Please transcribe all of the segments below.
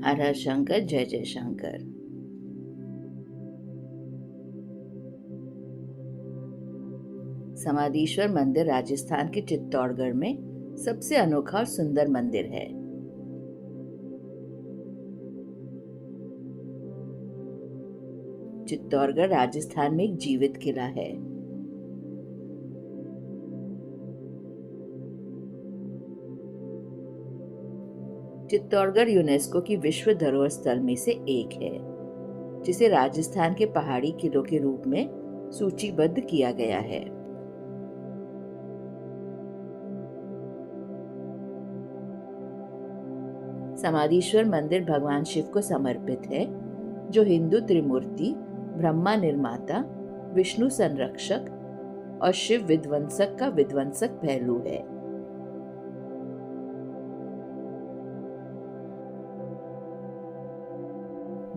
हर हर शंकर, जय जय शंकर। समाधीश्वर मंदिर राजस्थान के चित्तौड़गढ़ में सबसे अनोखा और सुंदर मंदिर है। चित्तौड़गढ़ राजस्थान में एक जीवित किला है। चित्तौड़गढ़ यूनेस्को की विश्व धरोहर स्थल में से एक है, जिसे राजस्थान के पहाड़ी किलों के रूप में सूचीबद्ध किया गया है। समाधीश्वर मंदिर भगवान शिव को समर्पित है, जो हिंदू त्रिमूर्ति, ब्रह्मा निर्माता, विष्णु संरक्षक और शिव विध्वंसक का विध्वंसक पहलू है।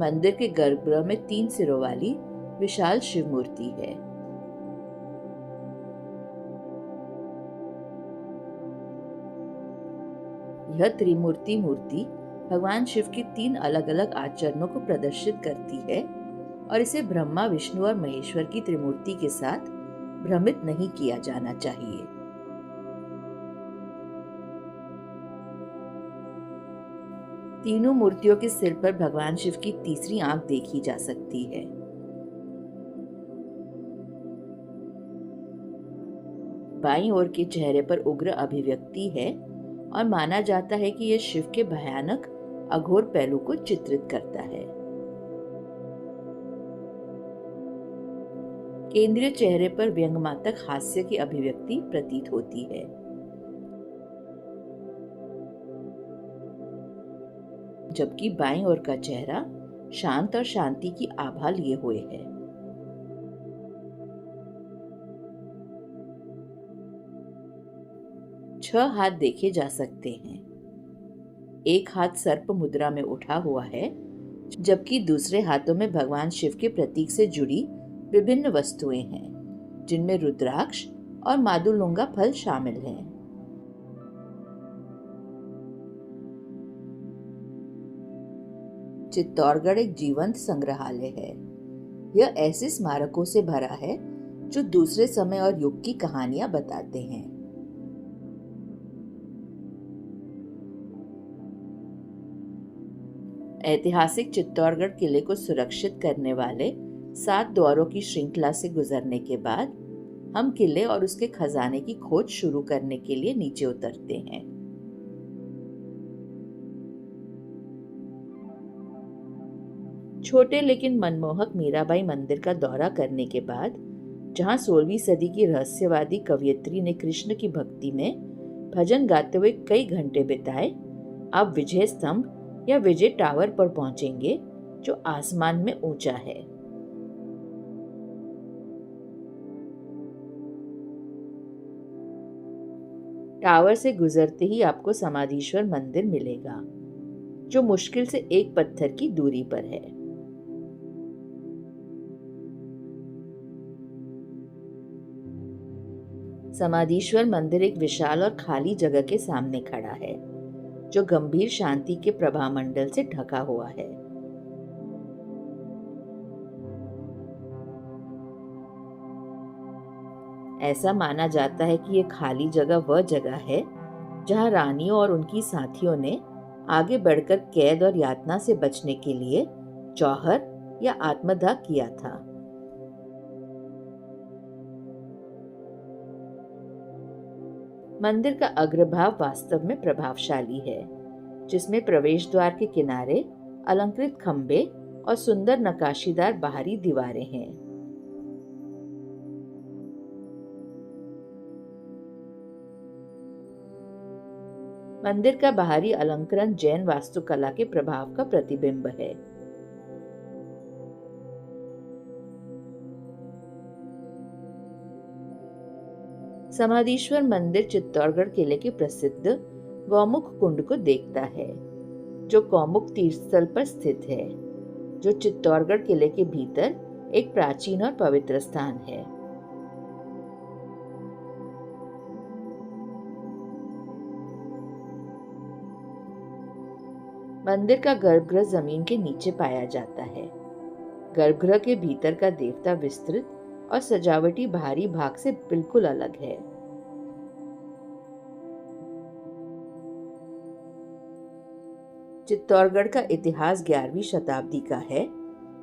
मंदिर के गर्भगृह में 3 सिरों वाली विशाल शिव मूर्ति है। यह त्रिमूर्ति मूर्ति भगवान शिव के 3 अलग-अलग आचरणों को प्रदर्शित करती है और इसे ब्रह्मा, विष्णु और महेश्वर की त्रिमूर्ति के साथ भ्रमित नहीं किया जाना चाहिए। तीनों मूर्तियों के सिर पर भगवान शिव की तीसरी आंख देखी जा सकती है। बाईं ओर के चेहरे पर उग्र अभिव्यक्ति है और माना जाता है कि यह शिव के भयानक अघोर पहलू को चित्रित करता है। केंद्रीय चेहरे पर व्यंग्यमात्मक हास्य की अभिव्यक्ति प्रतीत होती है। जबकि बाईं ओर का चेहरा शांत और शांति की आभा लिए हुए है। छह हाथ देखे जा सकते हैं। एक हाथ सर्प मुद्रा में उठा हुआ है, जबकि दूसरे हाथों में भगवान शिव के प्रतीक से जुड़ी विभिन्न वस्तुएं हैं, जिनमें रुद्राक्ष और मादुलुंगा फल शामिल हैं। चित्तौड़गढ़ एक जीवंत संग्रहालय है। यह ऐसे स्मारकों से भरा है जो दूसरे समय और युग की कहानियां बताते हैं। ऐतिहासिक चित्तौड़गढ़ किले को सुरक्षित करने वाले 7 द्वारों की श्रृंखला से गुजरने के बाद हम किले और उसके खजाने की खोज शुरू करने के लिए नीचे उतरते हैं। छोटे लेकिन मनमोहक मीराबाई मंदिर का दौरा करने के बाद, जहां 16वीं सदी की रहस्यवादी कवयित्री ने कृष्ण की भक्ति में भजन गाते हुए कई घंटे बिताए, आप विजय स्तंभ या विजय टावर पर पहुंचेंगे, जो आसमान में ऊंचा है। टावर से गुजरते ही आपको समाधीश्वर मंदिर मिलेगा, जो मुश्किल से एक पत्थर की दूरी पर है। समाधीश्वर मंदिर एक विशाल और खाली जगह के सामने खड़ा है, जो गंभीर शांति के प्रभामंडल से ढका हुआ है। ऐसा माना जाता है कि यह खाली जगह वह जगह है जहां रानियों और उनकी साथियों ने आगे बढ़कर कैद और यातना से बचने के लिए जौहर या आत्मदाह किया था। मंदिर का अग्रभाग वास्तव में प्रभावशाली है, जिसमें प्रवेश द्वार के किनारे अलंकृत खंभे और सुंदर नक्काशीदार बाहरी दीवारें हैं। मंदिर का बाहरी अलंकरण जैन वास्तुकला के प्रभाव का प्रतिबिंब है। समाधीश्वर मंदिर चित्तौड़गढ़ किले के प्रसिद्ध गौमुख कुंड को देखता है, जो गौमुख तीर्थस्थल पर स्थित है, जो चित्तौड़गढ़ किले के भीतर एक प्राचीन और पवित्र स्थान है। मंदिर का गर्भगृह जमीन के नीचे पाया जाता है। गर्भगृह के भीतर का देवता विस्तृत और सजावटी बाहरी भाग से बिल्कुल अलग है। चित्तौड़गढ़ का इतिहास 11वीं शताब्दी का है,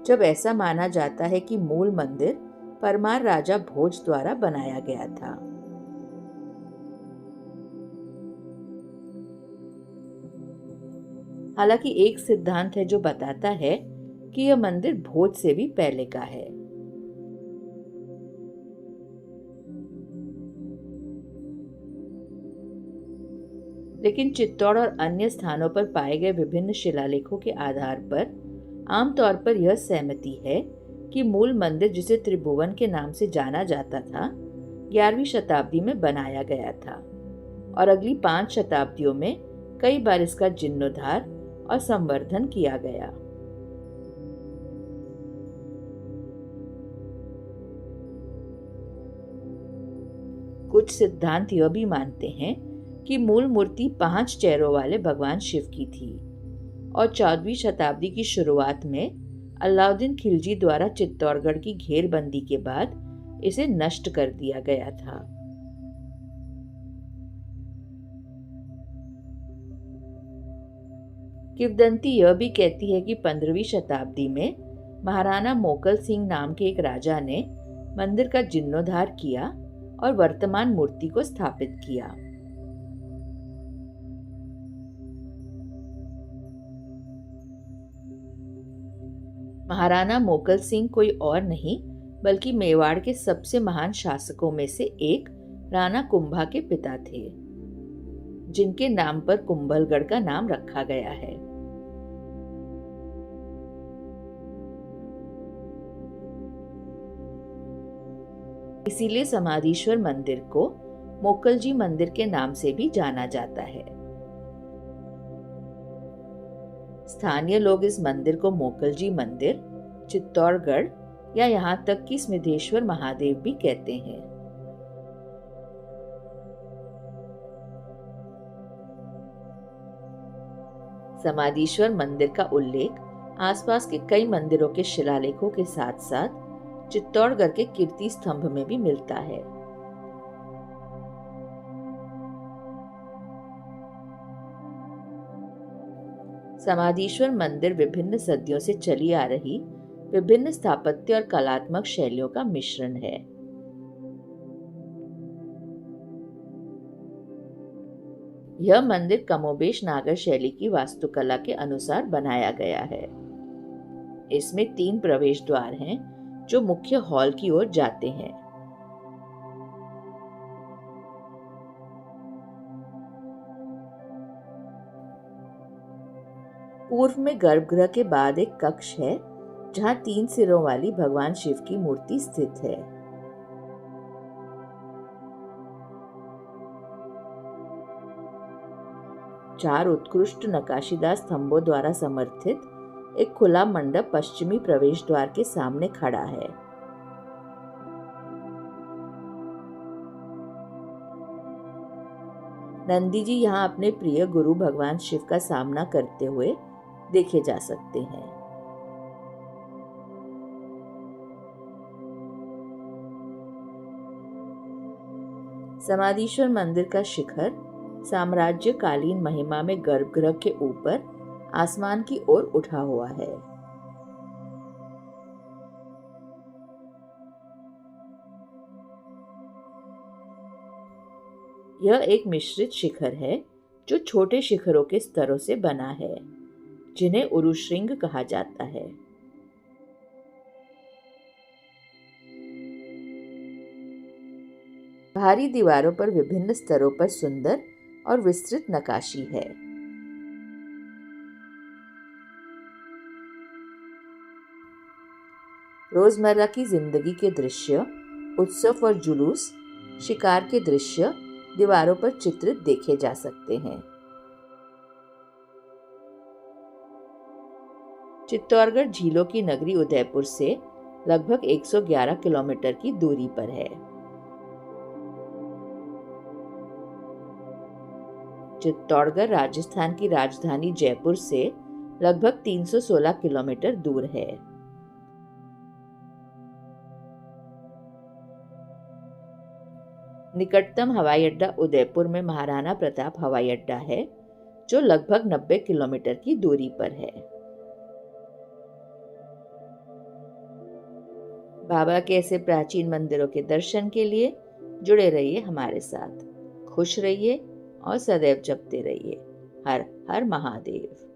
जब ऐसा माना जाता है कि मूल मंदिर परमार राजा भोज द्वारा बनाया गया था। हालांकि एक सिद्धांत है जो बताता है कि यह मंदिर भोज से भी पहले का है। लेकिन चित्तौड़ और अन्य स्थानों पर पाए गए विभिन्न शिलालेखों के आधार पर आमतौर पर यह सहमति है कि मूल मंदिर, जिसे त्रिभुवन के नाम से जाना जाता था, 11वीं शताब्दी में बनाया गया था और अगली 5 शताब्दियों में कई बार इसका जीर्णोद्धार और संवर्धन किया गया। कुछ सिद्धांत यह भी मानते हैं कि मूल मूर्ति 5 चेहरों वाले भगवान शिव की थी और 14वीं शताब्दी की शुरुआत में अलाउद्दीन खिलजी द्वारा चित्तौड़गढ़ की घेरबंदी के बाद इसे नष्ट कर दिया गया था। किंवदंती यह भी कहती है कि 15वीं शताब्दी में महाराणा मोकल सिंह नाम के एक राजा ने मंदिर का जीर्णोद्धार किया और वर्तमान मूर्ति को स्थापित किया। महाराणा मोकल सिंह कोई और नहीं बल्कि मेवाड़ के सबसे महान शासकों में से एक राणा कुंभा के पिता थे, जिनके नाम पर कुंभलगढ़ का नाम रखा गया है। इसीलिए समाधीश्वर मंदिर को मोकलजी मंदिर के नाम से भी जाना जाता है। स्थानीय लोग इस मंदिर को मोकलजी मंदिर, चित्तौड़गढ़ या यहाँ तक कि स्मिधेश्वर महादेव भी कहते हैं। समाधीश्वर मंदिर का उल्लेख आसपास के कई मंदिरों के शिलालेखों के साथ साथ चित्तौड़गढ़ के कीर्ति स्तंभ में भी मिलता है। समाधीश्वर मंदिर विभिन्न सदियों से चली आ रही विभिन्न स्थापत्य और कलात्मक शैलियों का मिश्रण है। यह मंदिर कमोबेश नागर शैली की वास्तुकला के अनुसार बनाया गया है। इसमें 3 प्रवेश द्वार हैं जो मुख्य हॉल की ओर जाते हैं। पूर्व में गर्भगृह के बाद एक कक्ष है जहां 3 सिरों वाली भगवान शिव की मूर्ति स्थित है। चार उत्कृष्ट नकाशीदार स्तंभों द्वारा समर्थित एक खुला मंडप पश्चिमी प्रवेश द्वार के सामने खड़ा है। नंदी जी यहाँ अपने प्रिय गुरु भगवान शिव का सामना करते हुए देखे जा सकते हैं। समाधीश्वर मंदिर का शिखर साम्राज्यकालीन महिमा में गर्भगृह के ऊपर आसमान की ओर उठा हुआ है। यह एक मिश्रित शिखर है जो छोटे शिखरों के स्तरों से बना है, जिन्हें उरुश्रृंग कहा जाता है। बाहरी दीवारों पर विभिन्न स्तरों पर सुंदर और विस्तृत नक्काशी है। रोजमर्रा की जिंदगी के दृश्य, उत्सव और जुलूस, शिकार के दृश्य दीवारों पर चित्रित देखे जा सकते हैं। चित्तौड़गढ़ झीलों की नगरी उदयपुर से लगभग 111 किलोमीटर की दूरी पर है। चित्तौड़गढ़ राजस्थान की राजधानी जयपुर से लगभग 316 किलोमीटर दूर है। निकटतम हवाई अड्डा उदयपुर में महाराणा प्रताप हवाई अड्डा है, जो लगभग 90 किलोमीटर की दूरी पर है। बाबा के ऐसे प्राचीन मंदिरों के दर्शन के लिए जुड़े रहिए हमारे साथ। खुश रहिए और सदैव जपते रहिए। हर हर महादेव।